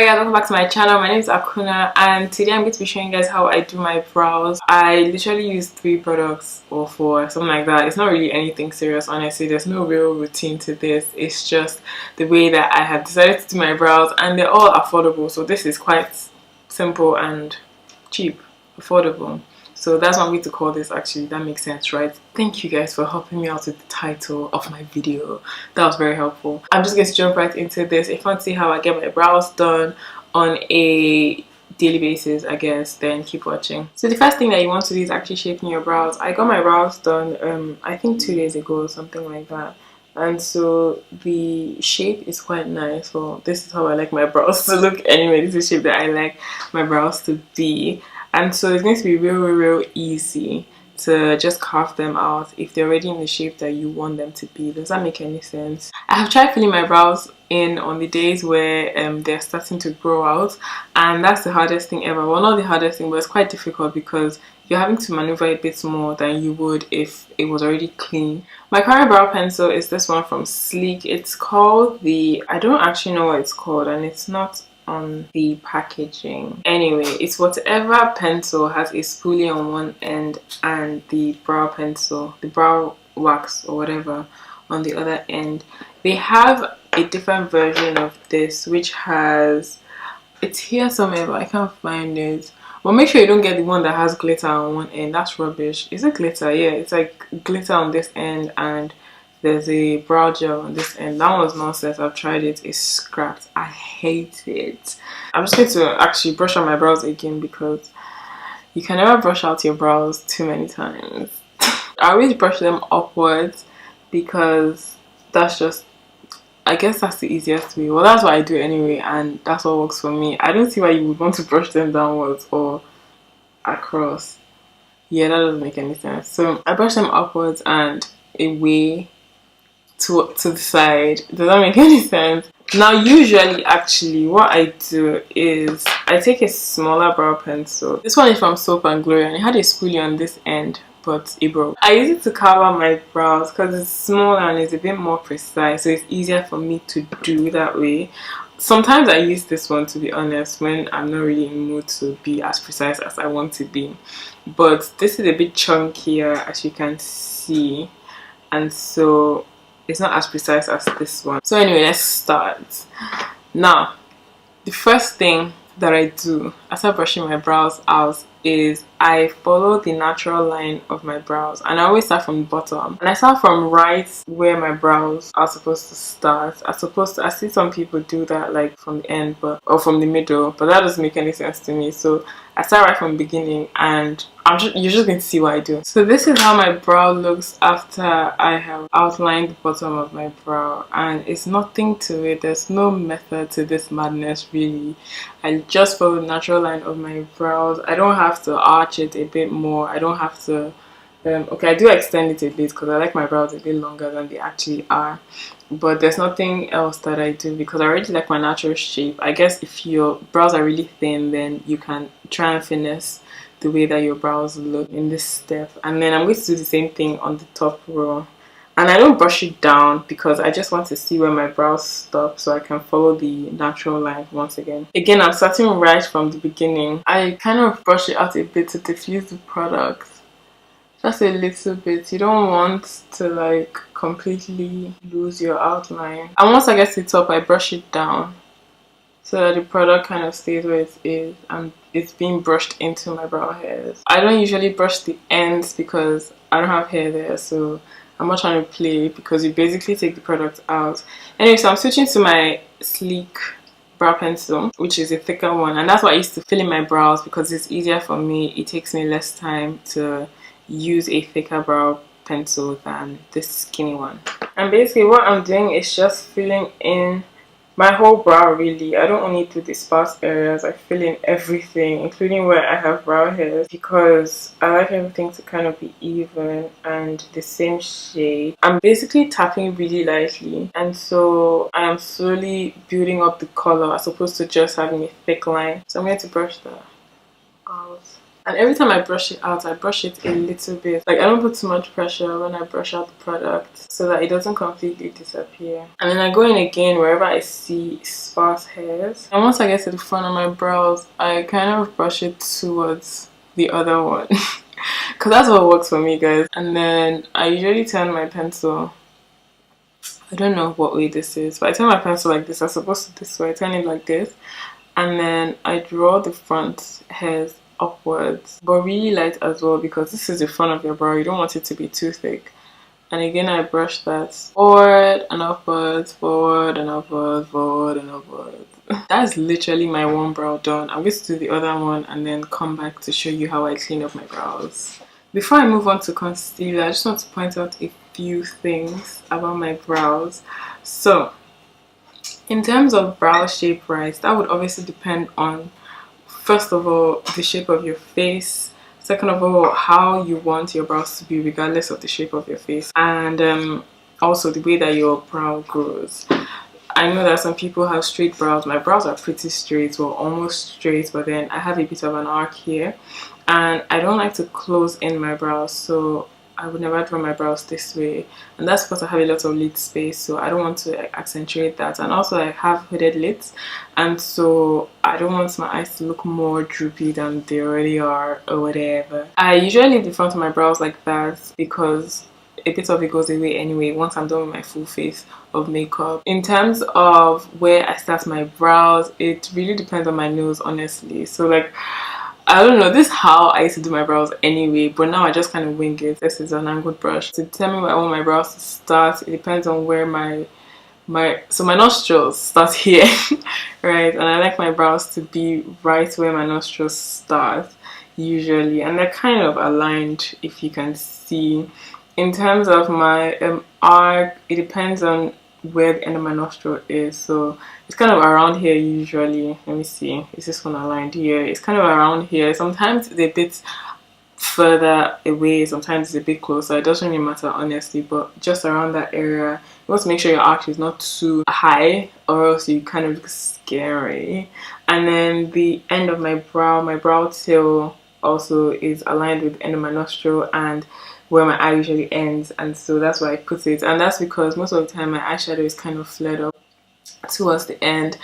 Hi guys, welcome back to my channel. My name is Akunna and today I'm going to be showing you guys how I do my brows. I literally use 3 products or 4, something like that. It's not really anything serious, honestly. There's no real routine to this. It's just the way that I have decided to do my brows, and they're all affordable. So this is quite simple and cheap, affordable. So that's what I'm going to call this. Actually, that makes sense, right? Thank you guys for helping me out with the title of my video. That was very helpful. I'm just going to jump right into this. If you want to see how I get my brows done on a daily basis, I guess, then keep watching. So the first thing that you want to do is actually shaping your brows. I got my brows done I think 2 days ago or something like that. And so the shape is quite nice. Well, this is how I like my brows to look anyway. This is the shape that I like my brows to be. And so it's going to be real easy to just carve them out if they're already in the shape that you want them to be. Does that make any sense? I have tried filling my brows in on the days where they're starting to grow out, and that's the hardest thing ever. Well, not the hardest thing, but it's quite difficult because you're having to maneuver a bit more than you would if it was already clean. My current brow pencil is this one from Sleek. It's called the, I don't actually know what it's called, and it's not on the packaging. Anyway, it's whatever pencil has a spoolie on one end and the brow pencil, the brow wax or whatever, on the other end. They have a different version of this which has, it's here somewhere but I can't find it. Well, make sure you don't get the one that has glitter on one end. That's rubbish. Is it glitter? Yeah, it's like glitter on this end and there's a brow gel on this end. That one's nonsense. I've tried it. It's scrapped. I hate it. I'm just going to actually brush out my brows again because you can never brush out your brows too many times. I always brush them upwards because that's just, I guess that's the easiest way. Well, that's what I do anyway, and that's what works for me. I don't see why you would want to brush them downwards or across. Yeah, that doesn't make any sense. So I brush them upwards and away to the side. Does that make any sense? Now usually actually what I do is I take a smaller brow pencil. This one is from Soap and Glory and it had a spoolie on this end but it broke. I use it to cover my brows because it's small and it's a bit more precise, so it's easier for me to do that way. Sometimes I use this one, to be honest, when I'm not really in the mood to be as precise as I want to be. But this is a bit chunkier, as you can see, and so it's not as precise as this one. So anyway, let's start. Now, the first thing that I do after brushing my brows out is I follow the natural line of my brows, and I always start from the bottom, and I start from right where my brows are supposed to start. I see some people do that like from the end or from the middle, but that doesn't make any sense to me. So I start right from the beginning, and you're just going to see what I do. So this is how my brow looks after I have outlined the bottom of my brow, and it's nothing to it. There's no method to this madness really. I just follow the natural line of my brows. I don't have to arch it a bit more. I don't have to okay, I do extend it a bit because I like my brows a bit longer than they actually are, but there's nothing else that I do because I already like my natural shape. I guess if your brows are really thin, then you can try and finesse the way that your brows look in this step. And then I'm going to do the same thing on the top row, and I don't brush it down because I just want to see where my brows stop so I can follow the natural line once again. Again, I'm starting right from the beginning. I kind of brush it out a bit to diffuse the product, just a little bit. You don't want to like completely lose your outline. And once I get to the top, I brush it down so that the product kind of stays where it is and it's being brushed into my brow hairs. I don't usually brush the ends because I don't have hair there, so I'm not trying to play because you basically take the product out. Anyway, so I'm switching to my Sleek brow pencil, which is a thicker one, and that's what I used to fill in my brows because it's easier for me. It takes me less time to use a thicker brow pencil than this skinny one. And basically what I'm doing is just filling in my whole brow really. I don't only do the sparse areas, I fill in everything, including where I have brow hairs, because I like everything to kind of be even and the same shade. I'm basically tapping really lightly, and so I am slowly building up the color as opposed to just having a thick line. So I'm going to brush that out. And every time I brush it out, I brush it a little bit. Like, I don't put too much pressure when I brush out the product so that it doesn't completely disappear. And then I go in again wherever I see sparse hairs. And once I get to the front of my brows, I kind of brush it towards the other one. Because that's what works for me, guys. And then I usually turn my pencil. I don't know what way this is, but I turn my pencil like this. I'm supposed to this way. I turn it like this. And then I draw the front hairs upwards, but really light as well, because this is the front of your brow. You don't want it to be too thick. And again, I brush that forward and upwards, forward and upwards, forward and upwards. That's literally my one brow done. I'm going to do the other one and then come back to show you how I clean up my brows. Before I move on to concealer, I just want to point out a few things about my brows. So in terms of brow shape, right, that would obviously depend on, first of all, the shape of your face. Second of all, how you want your brows to be regardless of the shape of your face. And also the way that your brow grows. I know that some people have straight brows. My brows are pretty straight, well, almost straight, but then I have a bit of an arc here. And I don't like to close in my brows, so I would never draw my brows this way, and that's because I have a lot of lid space, so I don't want to accentuate that. And also I have hooded lids, and so I don't want my eyes to look more droopy than they already are or whatever. I usually leave the front of my brows like that because a bit of it goes away anyway once I'm done with my full face of makeup. In terms of where I start my brows, it really depends on my nose, honestly. So like, I don't know, this is how I used to do my brows anyway, but now I just kind of wing it. This is an angled brush. To determine where I want my brows to start, it depends on where my nostrils start here, right? And I like my brows to be right where my nostrils start, usually. And they're kind of aligned, if you can see. In terms of my arc, it depends on where the end of my nostril is, so it's kind of around here usually. Let me see, is this one aligned here? It's kind of around here. Sometimes it's a bit further away, sometimes it's a bit closer. It doesn't really matter, honestly, but just around that area. You want to make sure your arch is not too high or else you kind of look scary. And then the end of my brow tail also is aligned with the end of my nostril and where my eye usually ends, and so that's why I put it. And that's because most of the time my eyeshadow is kind of flared up towards the end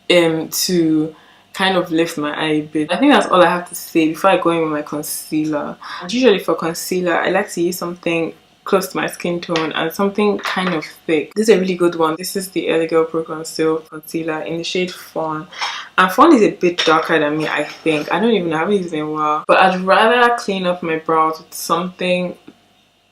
to kind of lift my eye a bit. I think that's all I have to say before I go in with my concealer. And usually for concealer, I like to use something close to my skin tone and something kind of thick. This is a really good one. This is the Early Girl Pro Conceal Concealer in the shade Fawn. And Fawn is a bit darker than me, I think. I don't even know, I haven't used it in a while. But I'd rather clean up my brows with something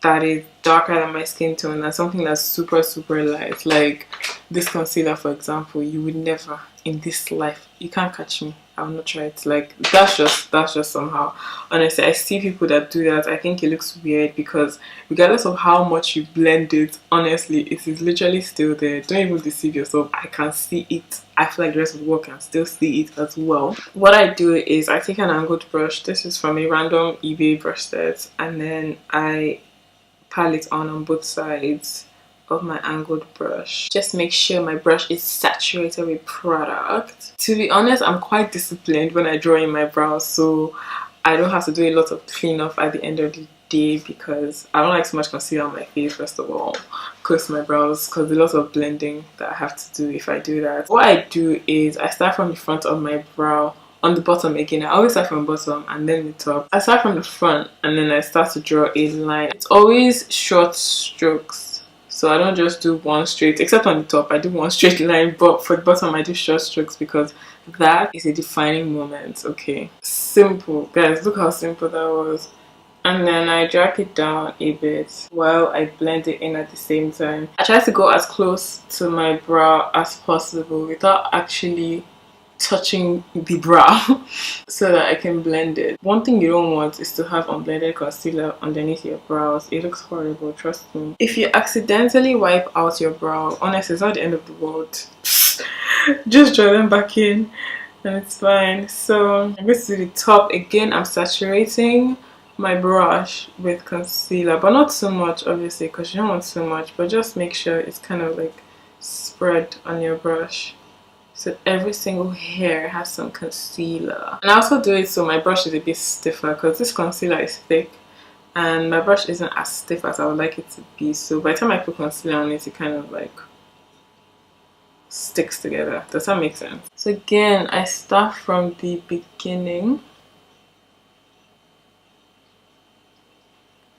that is darker than my skin tone than something that's super light. Like this concealer, for example, you would never in this life, you can't catch me. I will not try it. Like that's just somehow. Honestly, I see people that do that. I think it looks weird because regardless of how much you blend it, honestly, it is literally still there. Don't even deceive yourself. I can see it. I feel like the rest of the world can still see it as well. What I do is I take an angled brush. This is from a random eBay brush set, and then I pile it on both sides of my angled brush. Just make sure my brush is saturated with product. To be honest, I'm quite disciplined when I draw in my brows, so I don't have to do a lot of cleanup at the end of the day because I don't like so much concealer on my face, first of all, close to my brows, because there's a lot of blending that I have to do if I do that. What I do is I start from the front of my brow. On the bottom again, I always start from the bottom and then the top. I start from the front and then I start to draw a line. It's always short strokes, so I don't just do one straight, except on the top I do one straight line, but for the bottom I do short strokes because that is a defining moment. Okay, simple, guys, look how simple that was. And then I drag it down a bit while I blend it in at the same time. I try to go as close to my brow as possible without actually touching the brow so that I can blend it. One thing you don't want is to have unblended concealer underneath your brows. It looks horrible, trust me. If you accidentally wipe out your brow, honestly, it's not the end of the world. Just draw them back in and it's fine. So I'm going to do the top again. I'm saturating my brush with concealer, but not so much, obviously, because you don't want so much, but just make sure it's kind of like spread on your brush. so every single hair has some concealer. And I also do it so my brush is a bit stiffer, because this concealer is thick and my brush isn't as stiff as I would like it to be. So by the time I put concealer on it, it kind of like sticks together. Does that make sense? So again, I start from the beginning,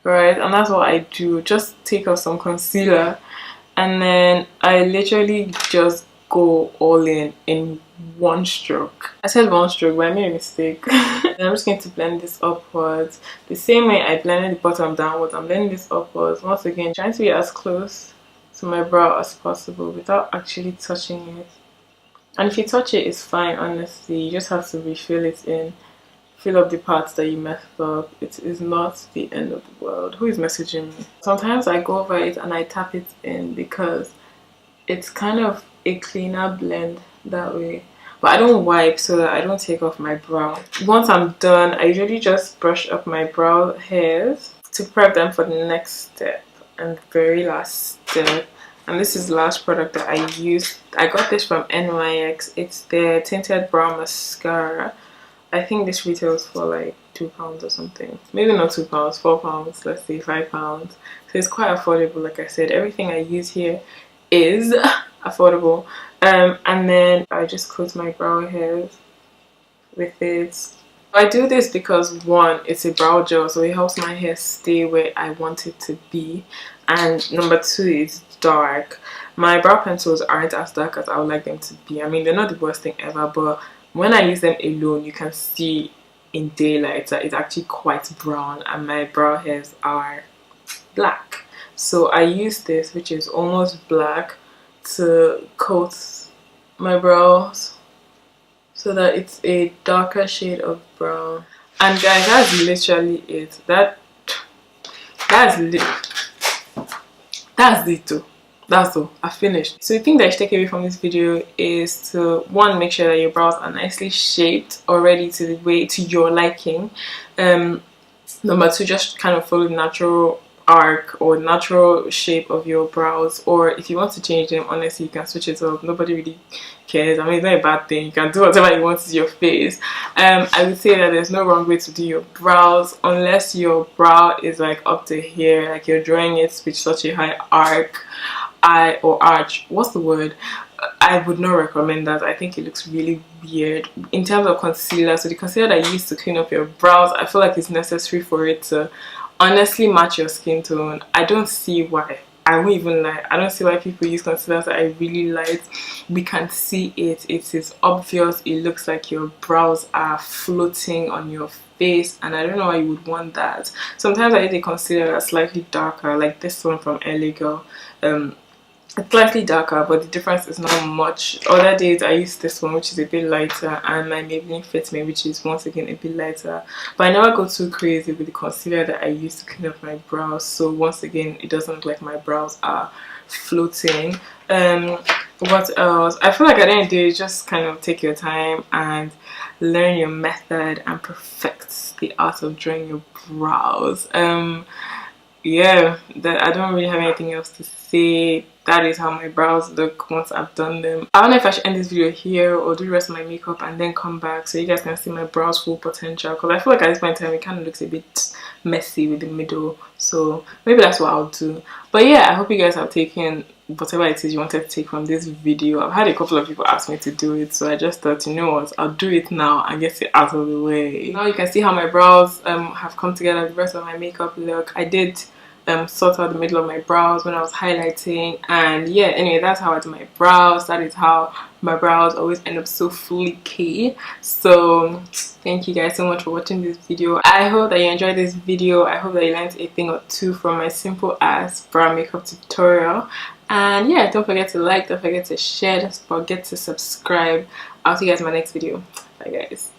right? And that's what I do. Just take off some concealer and then I literally just go all in one stroke. I said one stroke, but I made a mistake. And I'm just going to blend this upwards the same way I blended the bottom downwards. I'm blending this upwards once again, trying to be as close to my brow as possible without actually touching it. And if you touch it, it's fine, honestly. You just have to refill it in, fill up the parts that you messed up. It is not the end of the world. Who is messaging me? Sometimes I go over it and I tap it in because it's kind of a cleaner blend that way. But I don't wipe so that I don't take off my brow. Once I'm done, I usually just brush up my brow hairs to prep them for the next step and the very last step. And this is the last product that I used. I got this from NYX. It's their tinted brow mascara. I think this retails for like £2 or something. Maybe not £2, £4, let's say £5. So it's quite affordable. Like I said, everything I use here is affordable. And then I just coat my brow hairs with it. I do this because one, it's a brow gel, so it helps my hair stay where I want it to be, and number two, it's dark. My brow pencils aren't as dark as I would like them to be. I mean, they're not the worst thing ever, but when I use them alone, you can see in daylight that it's actually quite brown and my brow hairs are black. So I use this, which is almost black, to coat my brows so that it's a darker shade of brown. And guys, that's literally it. That's all. I finished. So the thing that you should take away from this video is to, one, make sure that your brows are nicely shaped already to the way to your liking. Number two, just kind of follow the natural arc or natural shape of your brows, or if you want to change them, honestly, you can switch it up. Nobody really cares. I mean, it's not a bad thing. You can do whatever you want to your face. I would say that there's no wrong way to do your brows unless your brow is like up to here, like you're drawing it with such a high arch. What's the word? I would not recommend that. I think it looks really weird. In terms of concealer, so the concealer that I use to clean up your brows, I feel like it's necessary for it to honestly match your skin tone. I don't see why. I won't even lie. I don't see why people use concealers that I really like. We can see it. It is obvious. It looks like your brows are floating on your face, and I don't know why you would want that. Sometimes I use a concealer that's slightly darker, like this one from LA Girl. It's slightly darker, but the difference is not much. Other days I use this one, which is a bit lighter, and my Maybelline Fit Me, which is once again a bit lighter. But I never go too crazy with the concealer that I use to clean up my brows, so once again it doesn't look like my brows are floating. What else? I feel like at the end of the day, just kind of take your time and learn your method and perfect the art of drawing your brows. Yeah, I don't really have anything else to say. That is how my brows look once I've done them. I don't know if I should end this video here or do the rest of my makeup and then come back so you guys can see my brows full potential, because I feel like at this point in time it kind of looks a bit messy with the middle, so maybe that's what I'll do. But yeah, I hope you guys have taken whatever it is you wanted to take from this video. I've had a couple of people ask me to do it, so I just thought, you know what, I'll do it now and get it out of the way. Now you can see how my brows have come together, the rest of my makeup look. I did sort out the middle of my brows when I was highlighting, and yeah, anyway, that's how I do my brows. That is how my brows always end up so fleeky. So thank you guys so much for watching this video. I hope that you enjoyed this video. I hope that you learned a thing or two from my simple ass brow makeup tutorial. And yeah, don't forget to like, don't forget to share, don't forget to subscribe. I'll see you guys in my next video. Bye guys.